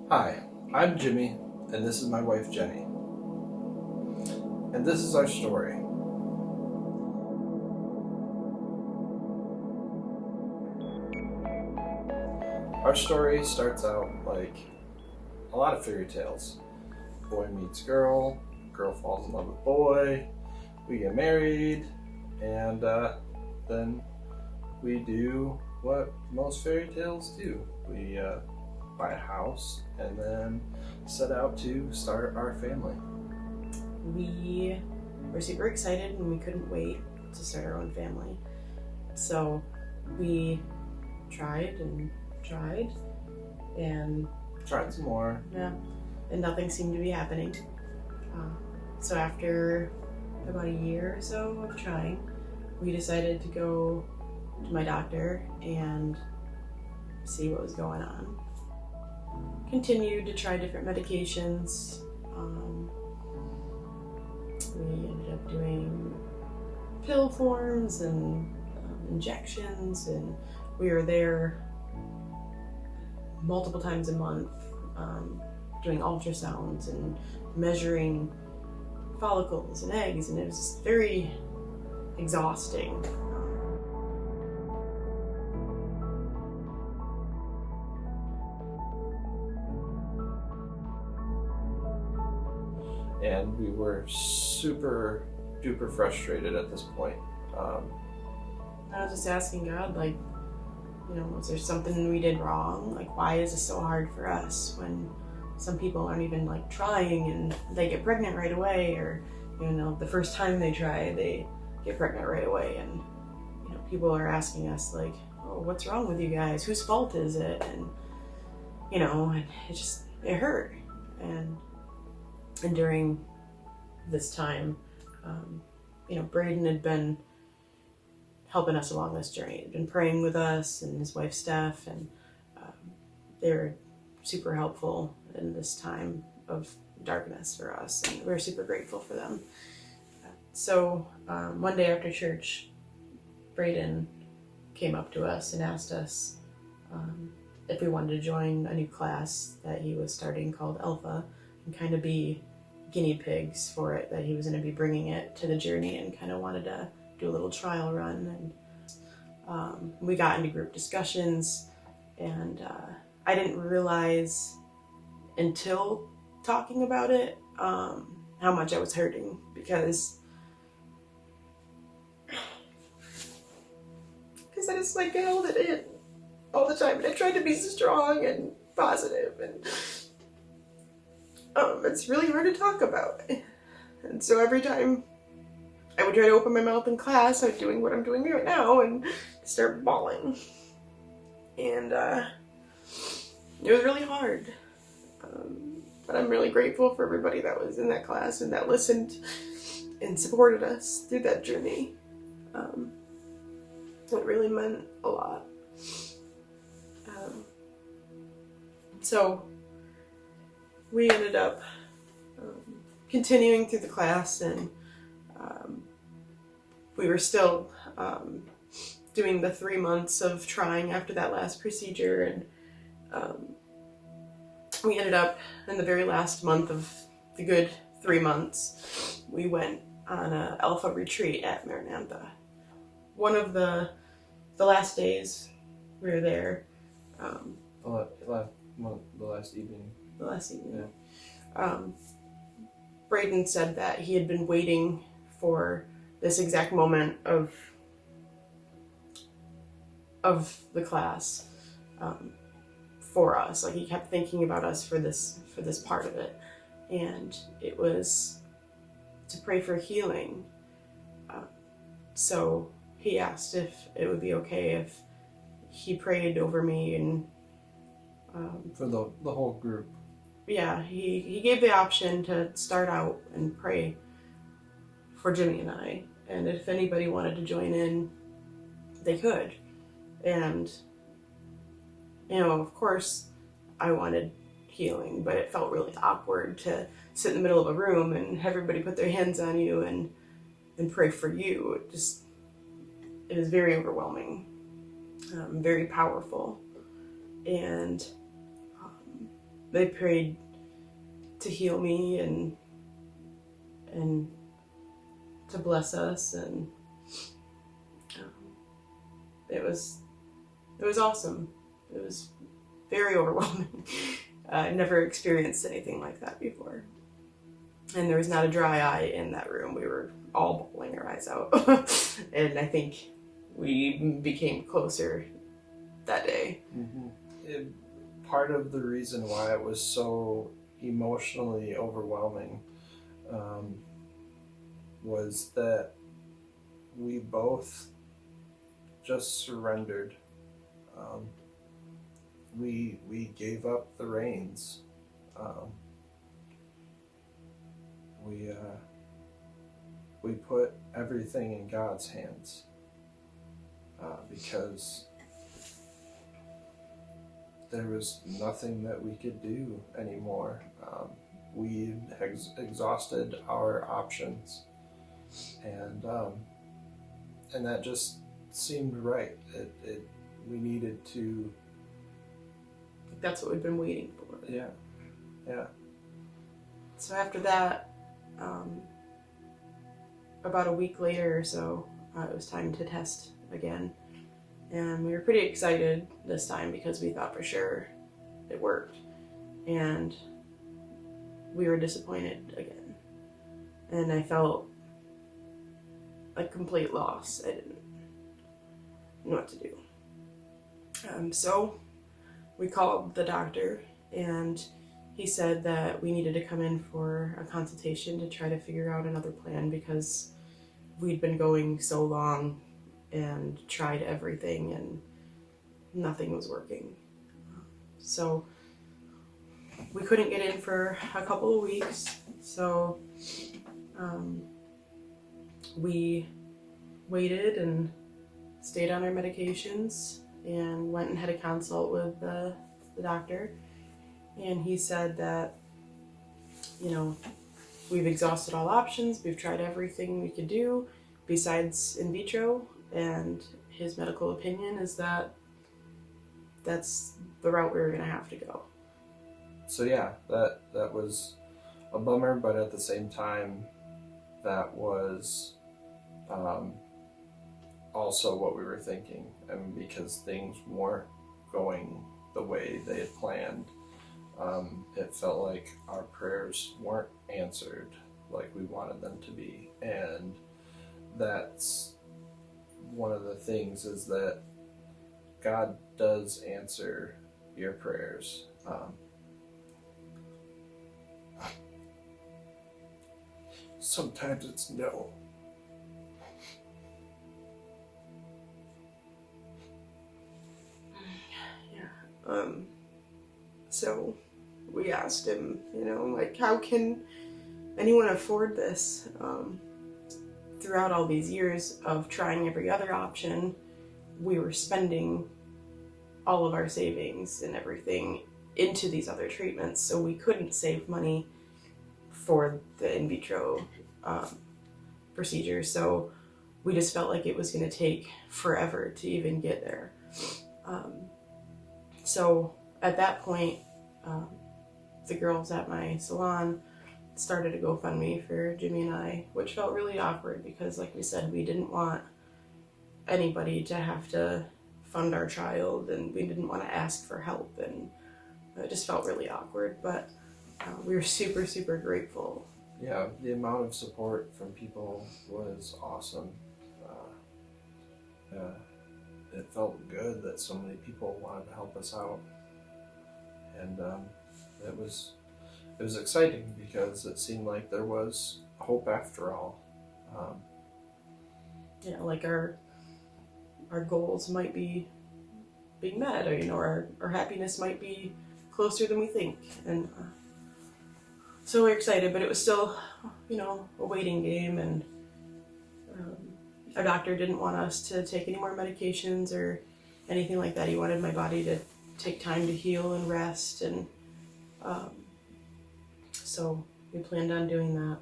Hi, I'm Jimmy, and this is my wife Jenny. And this is our story. Our story starts out like a lot of fairy tales. Boy meets girl, girl falls in love with boy, we get married, and then we do what most fairy tales do. We buy a house and then set out to start our family. We were super excited and we couldn't wait to start our own family. So we tried and tried and Tried some more. and nothing seemed to be happening. So after about a year or so of trying, we decided to go to my doctor and see what was going on. Continued to try different medications. We ended up doing pill forms and injections, and we were there multiple times a month doing ultrasounds and measuring follicles and eggs, and it was very exhausting. And we were super duper frustrated at this point. I was just asking God, like, was there something we did wrong? Like, why is this so hard for us when some people aren't even like trying and they get pregnant right away, or the first time they try they get pregnant right away, and people are asking us like, oh, what's wrong with you guys? Whose fault is it? And and it hurt. And during this time, Braden had been helping us along this journey. He'd been praying with us and his wife Steph, and they were super helpful in this time of darkness for us, and we're super grateful for them. So one day after church, Braden came up to us and asked us if we wanted to join a new class that he was starting called Alpha, and kind of be guinea pigs for it, that he was going to be bringing it to the journey and kind of wanted to do a little trial run. And we got into group discussions, and I didn't realize until talking about it how much I was hurting, because I just held it in all the time, and I tried to be strong and positive, and it's really hard to talk about. And so every time I would try to open my mouth in class, I was doing what I'm doing right now and start bawling. And it was really hard. But I'm really grateful for everybody that was in that class and that listened and supported us through that journey. It really meant a lot. So we ended up continuing through the class, and we were still doing the 3 months of trying after that last procedure, and we ended up in the very last month of the good 3 months, we went on a Alpha retreat at Maranatha. One of the last days we were there, The last evening. Yeah. Braden said that he had been waiting for this exact moment of the class for us. Like, he kept thinking about us for this part of it, and it was to pray for healing. So he asked if it would be okay if he prayed over me, and for the whole group. Yeah, he gave the option to start out and pray for Jimmy and I, and if anybody wanted to join in, they could. And of course I wanted healing, but it felt really awkward to sit in the middle of a room and have everybody put their hands on you and pray for you. It was very overwhelming, very powerful. And they prayed to heal me and to bless us, and it was awesome. It was very overwhelming. I never experienced anything like that before. And there was not a dry eye in that room. We were all bawling our eyes out. And I think we became closer that day. Part of the reason why it was so emotionally overwhelming was that we both just surrendered. We gave up the reins. We put everything in God's hands because there was nothing that we could do anymore. We exhausted our options, and that just seemed right. We needed to. That's what we've been waiting for. Yeah. So after that, about a week later or so, it was time to test again. And we were pretty excited this time because we thought for sure it worked. And we were disappointed again. And I felt like complete loss. I didn't know what to do. So we called the doctor, and he said that we needed to come in for a consultation to try to figure out another plan because we'd been going so long and tried everything and nothing was working. So we couldn't get in for a couple of weeks, so we waited and stayed on our medications and went and had a consult with the doctor. And he said that, we've exhausted all options, we've tried everything we could do besides in vitro, and his medical opinion is that that's the route we were going to have to go. So yeah, that was a bummer, but at the same time, that was also what we were thinking. Because things weren't going the way they had planned, it felt like our prayers weren't answered like we wanted them to be. And that's one of the things, is that God does answer your prayers. Sometimes it's no. So we asked him, how can anyone afford this? Throughout all these years of trying every other option, we were spending all of our savings and everything into these other treatments, so we couldn't save money for the in vitro procedure. So we just felt like it was going to take forever to even get there. So at that point, the girls at my salon started a GoFundMe for Jimmy and I, which felt really awkward because, like we said, we didn't want anybody to have to fund our child, and we didn't want to ask for help, and it just felt really awkward, but we were super, super grateful. Yeah, the amount of support from people was awesome. It felt good that so many people wanted to help us out, and it was exciting because it seemed like there was hope after all. Like our goals might be being met, or our happiness might be closer than we think, and so we're excited. But it was still, a waiting game, and our doctor didn't want us to take any more medications or anything like that. He wanted my body to take time to heal and rest, and so we planned on doing that.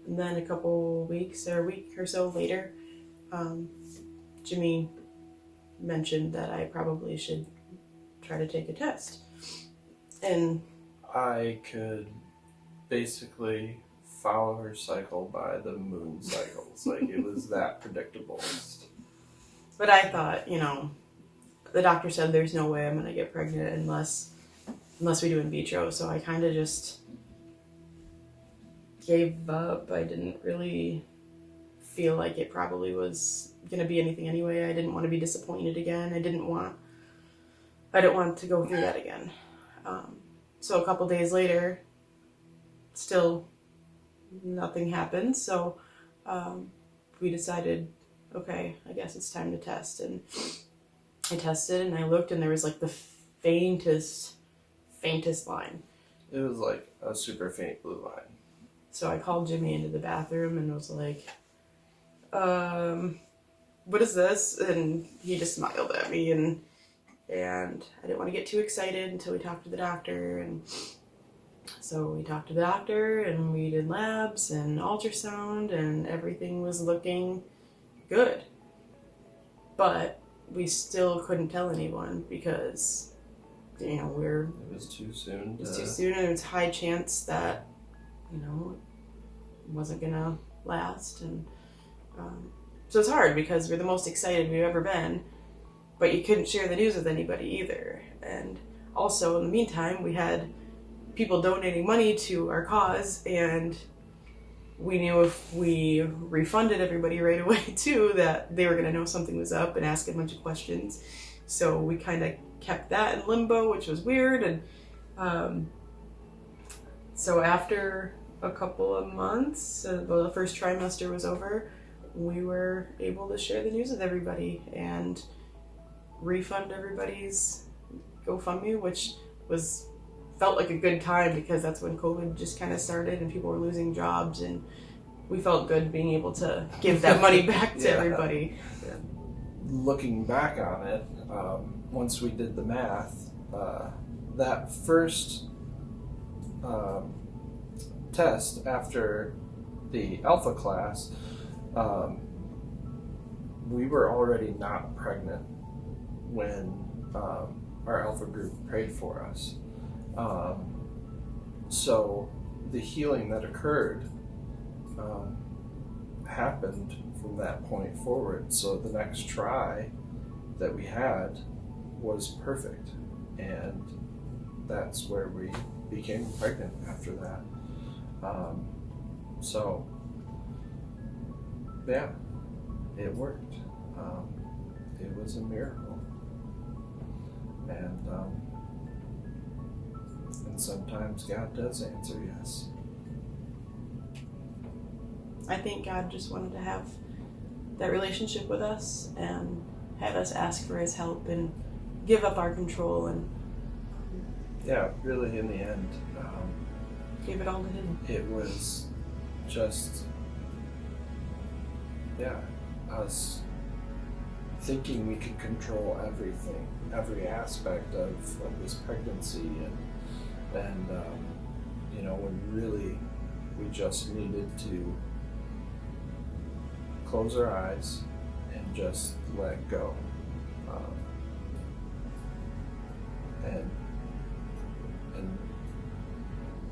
And then a couple weeks or a week or so later, Jimmy mentioned that I probably should try to take a test. And I could basically follow her cycle by the moon cycles. Like, it was that predictable. but I thought, the doctor said there's no way I'm gonna get pregnant unless we do in vitro. So I kind of just gave up. I didn't really feel like it probably was gonna be anything anyway. I didn't want to be disappointed again. I didn't want to go through that again. So a couple days later, still nothing happened. So we decided, okay, I guess it's time to test. And I tested and I looked, and there was like the faintest line. It was like a super faint blue line. So I called Jimmy into the bathroom and was like, what is this? And he just smiled at me, and I didn't want to get too excited until we talked to the doctor. And so we talked to the doctor, and we did labs and ultrasound, and everything was looking good. But we still couldn't tell anyone because, it was too soon. It was too soon, and it's high chance that, it wasn't gonna last. And so it's hard because we're the most excited we've ever been, but you couldn't share the news with anybody either. And also, in the meantime, we had people donating money to our cause, and we knew if we refunded everybody right away too, that they were going to know something was up and ask a bunch of questions. So we kind of kept that in limbo, which was weird. And so after a couple of months, the first trimester was over, we were able to share the news with everybody and refund everybody's GoFundMe, which felt like a good time because that's when COVID just kind of started and people were losing jobs, and we felt good being able to give that money back to everybody. Yeah. Looking back on it, once we did the math, that first test after the alpha class, we were already not pregnant when our alpha group prayed for us. So the healing that occurred happened from that point forward. So the next try that we had was perfect, and that's where we became pregnant after that. So yeah, it worked. It was a miracle, and sometimes God does answer yes. I think God just wanted to have that relationship with us and have us ask for his help and give up our control, and yeah, really in the end, give it all to him. It was just, us thinking we could control everything, every aspect of this pregnancy, and when really we just needed to close our eyes and just let go, and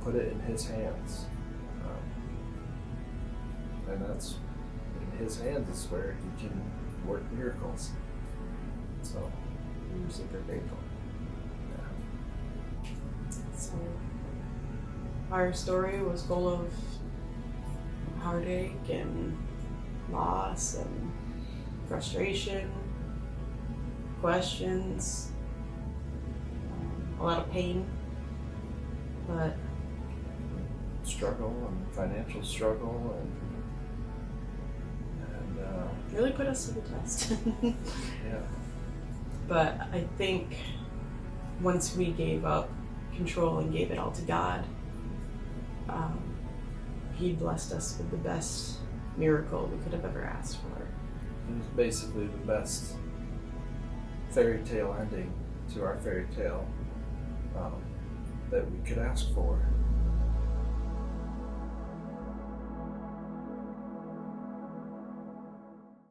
put it in his hands, and that's in his hands is where he can work miracles. So I'm super grateful. Yeah. So our story was full of heartache and loss and frustration, questions, a lot of pain, but struggle and financial struggle and really put us to the test. yeah. But I think once we gave up control and gave it all to God, he blessed us with the best miracle we could have ever asked for. It was basically the best fairy tale ending to our fairy tale that we could ask for.